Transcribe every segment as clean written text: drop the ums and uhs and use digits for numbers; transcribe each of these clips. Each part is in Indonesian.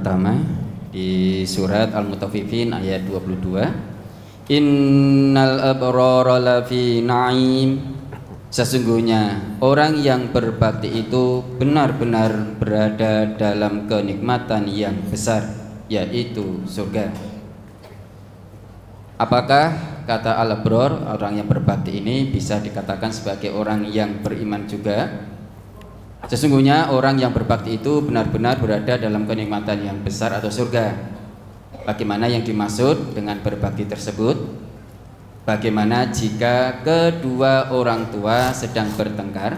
pertama di surat Al-Mutaffifin ayat 22. Innal abrara lafi na'im. Sesungguhnya orang yang berbakti itu benar-benar berada dalam kenikmatan yang besar, yaitu surga. Apakah kata al-abrar, orang yang berbakti ini bisa dikatakan sebagai orang yang beriman juga? Sesungguhnya orang yang berbakti itu benar-benar berada dalam kenikmatan yang besar atau surga. Bagaimana yang dimaksud dengan berbakti tersebut? Bagaimana jika kedua orang tua sedang bertengkar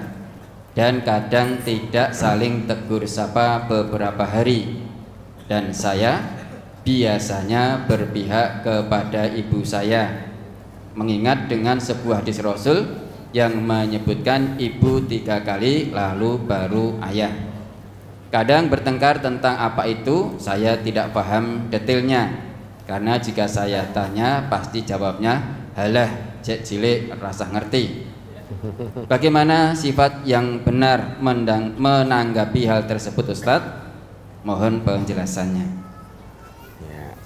dan kadang tidak saling tegur sapa beberapa hari, dan saya biasanya berpihak kepada ibu saya, mengingat dengan sebuah hadis Rasul yang menyebutkan ibu 3 kali lalu baru ayah. Kadang bertengkar tentang apa itu saya tidak paham detailnya, karena jika saya tanya pasti jawabnya halah cek cilik rasa ngerti. Bagaimana sifat yang benar menanggapi hal tersebut Ustadz? Mohon penjelasannya.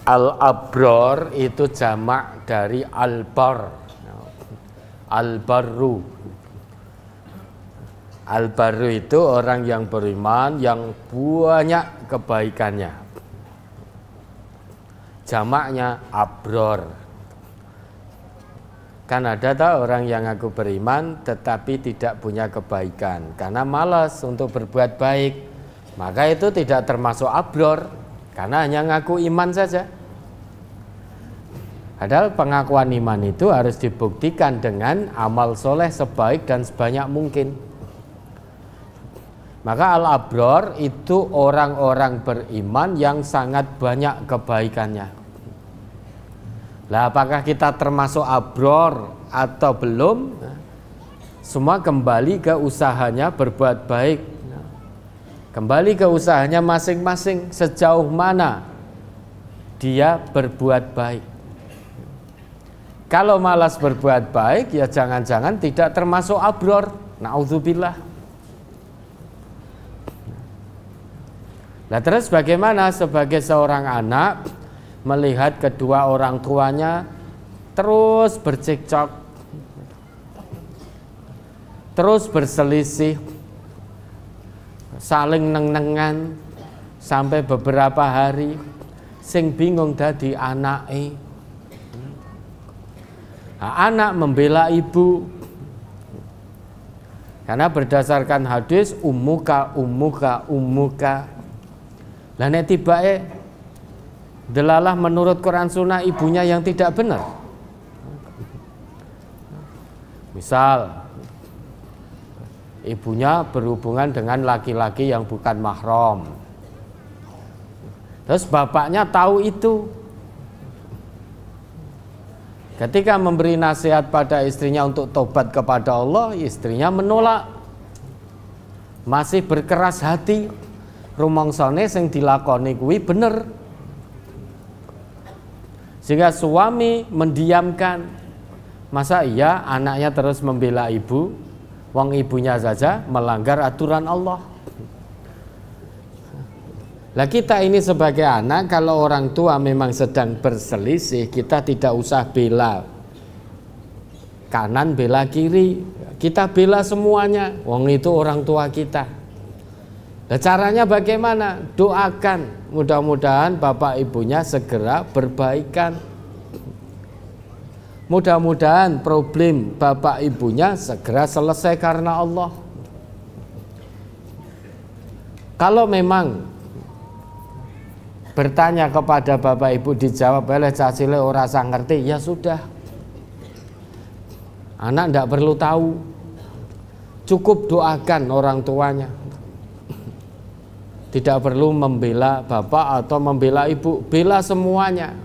Al-abrar itu jamak dari al-bar. Al-barru. Al-barru itu orang yang beriman yang banyak kebaikannya. Jamaknya abrar. Kan ada tak orang yang ngaku beriman tetapi tidak punya kebaikan karena malas untuk berbuat baik, maka itu tidak termasuk abrar karena hanya ngaku iman saja. Padahal pengakuan iman itu harus dibuktikan dengan amal soleh sebaik dan sebanyak mungkin. Maka al-abrar itu orang-orang beriman yang sangat banyak kebaikannya. Lah apakah kita termasuk abrar atau belum? Semua kembali ke usahanya berbuat baik. Kembali ke usahanya masing-masing, sejauh mana dia berbuat baik. Kalau malas berbuat baik, ya jangan-jangan tidak termasuk abrar. Na'udzubillah. Nah terus bagaimana sebagai seorang anak melihat kedua orang tuanya terus bercekcok, terus berselisih, saling neng-nengan sampai beberapa hari, sing bingung dadi anake. Nah, anak membela ibu karena berdasarkan hadis ummuka ummuka ummuka. Lah nek tibake delalah menurut Quran Sunnah ibunya yang tidak benar. Misal ibunya berhubungan dengan laki-laki yang bukan mahram, terus bapaknya tahu itu. Ketika memberi nasihat pada istrinya untuk tobat kepada Allah, istrinya menolak, masih berkeras hati. Rumangsane sing dilakoni kuwi bener. Sehingga suami mendiamkan. Masa iya anaknya terus membela ibu, wong ibunya saja melanggar aturan Allah. Lah kita ini sebagai anak, kalau orang tua memang sedang berselisih, kita tidak usah bela kanan bela kiri, kita bela semuanya. Wong itu orang tua kita. Nah, caranya bagaimana? Doakan, mudah-mudahan bapak ibunya segera berbaikan. Mudah-mudahan problem bapak ibunya segera selesai karena Allah. Kalau memang bertanya kepada bapak ibu dijawab oleh cacile ora sang ngerti, ya sudah. Anak tidak perlu tahu. Cukup doakan orang tuanya. Tidak perlu membela bapak atau membela ibu, bela semuanya.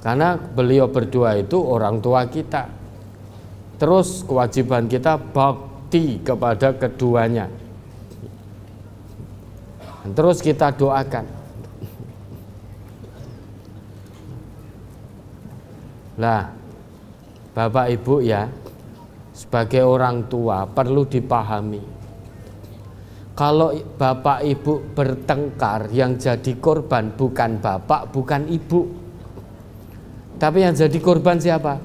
Karena beliau berdua itu orang tua kita. Terus kewajiban kita bakti kepada keduanya. Terus kita doakan. Lah, bapak ibu ya, sebagai orang tua perlu dipahami Kalau bapak ibu bertengkar, yang jadi korban bukan bapak, bukan ibu, tapi yang jadi korban siapa?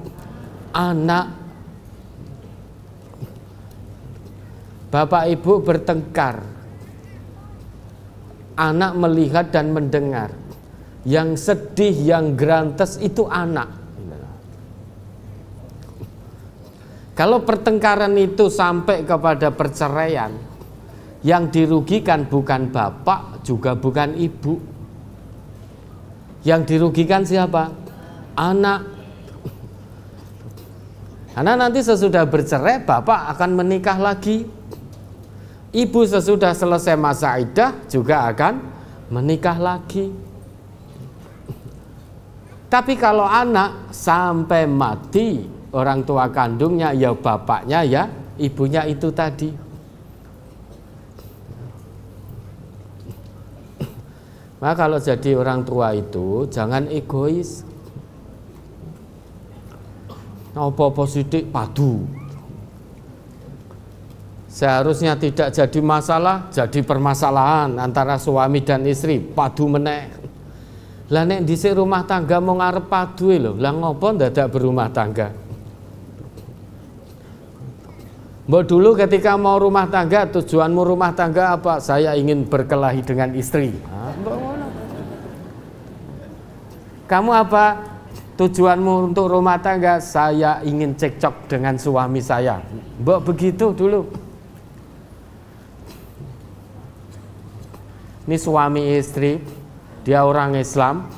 Anak. Bapak ibu bertengkar, anak melihat dan mendengar. Yang sedih, yang grantes itu anak. Kalau pertengkaran itu sampai kepada perceraian, yang dirugikan bukan bapak, juga bukan ibu. Yang dirugikan siapa? Anak. Karena nanti sesudah bercerai, bapak akan menikah lagi. Ibu sesudah selesai masa iddah juga akan menikah lagi. Tapi kalau anak sampai mati, orang tua kandungnya ya bapaknya ya ibunya itu tadi. Maka kalau jadi orang tua itu jangan egois. Apa-apa sidik padu. Seharusnya tidak jadi masalah, jadi permasalahan antara suami dan istri, padu meneh. Lah nek dhisik rumah tangga mau ngarep padu lho, lah ngopo ndadak berumah tangga? Mbok dulu ketika mau rumah tangga, tujuanmu rumah tangga apa? Saya ingin berkelahi dengan istri. Kamu apa tujuanmu untuk rumah tangga? Saya ingin cekcok dengan suami saya. Mbok begitu dulu. Ini suami istri, dia orang Islam,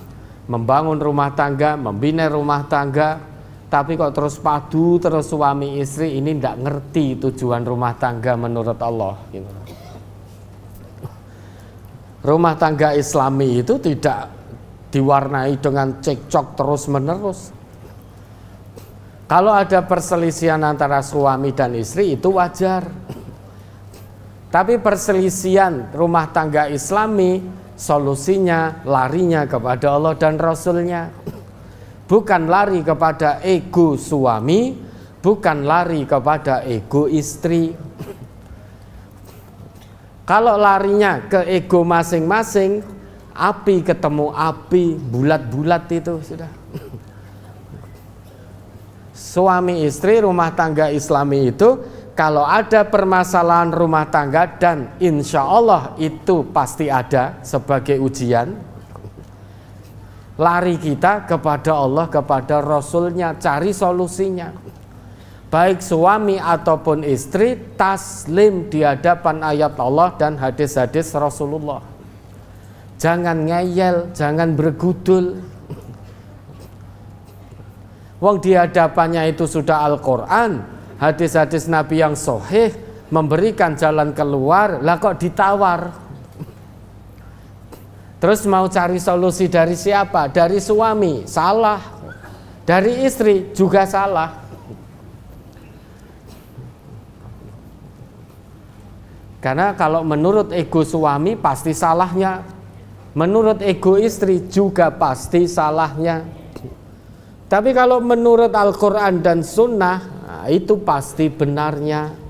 membangun rumah tangga, membina rumah tangga, tapi kok terus padu terus suami istri, ini tidak ngerti tujuan rumah tangga menurut Allah. Rumah tangga Islami itu tidak diwarnai dengan cekcok terus menerus. Kalau ada perselisihan antara suami dan istri itu wajar. Tapi perselisihan rumah tangga Islami solusinya larinya kepada Allah dan Rasulnya. Bukan lari kepada ego suami, bukan lari kepada ego istri. Kalau larinya ke ego masing-masing, api ketemu api, bulat-bulat itu sudah. Suami istri rumah tangga Islami itu kalau ada permasalahan rumah tangga, dan insya Allah itu pasti ada sebagai ujian, lari kita kepada Allah, kepada Rasulnya, cari solusinya. Baik suami ataupun istri, taslim di hadapan ayat Allah dan hadis-hadis Rasulullah. Jangan ngeyel, jangan bergudul. Wong di hadapannya itu sudah Al-Quran, hadis-hadis Nabi yang sahih, memberikan jalan keluar, lah kok ditawar? Terus mau cari solusi dari siapa? Dari suami, salah. Dari istri juga salah. Karena kalau menurut ego suami pasti salahnya, menurut ego istri juga pasti salahnya. Tapi kalau menurut Al-Quran dan Sunnah, nah itu pasti benarnya.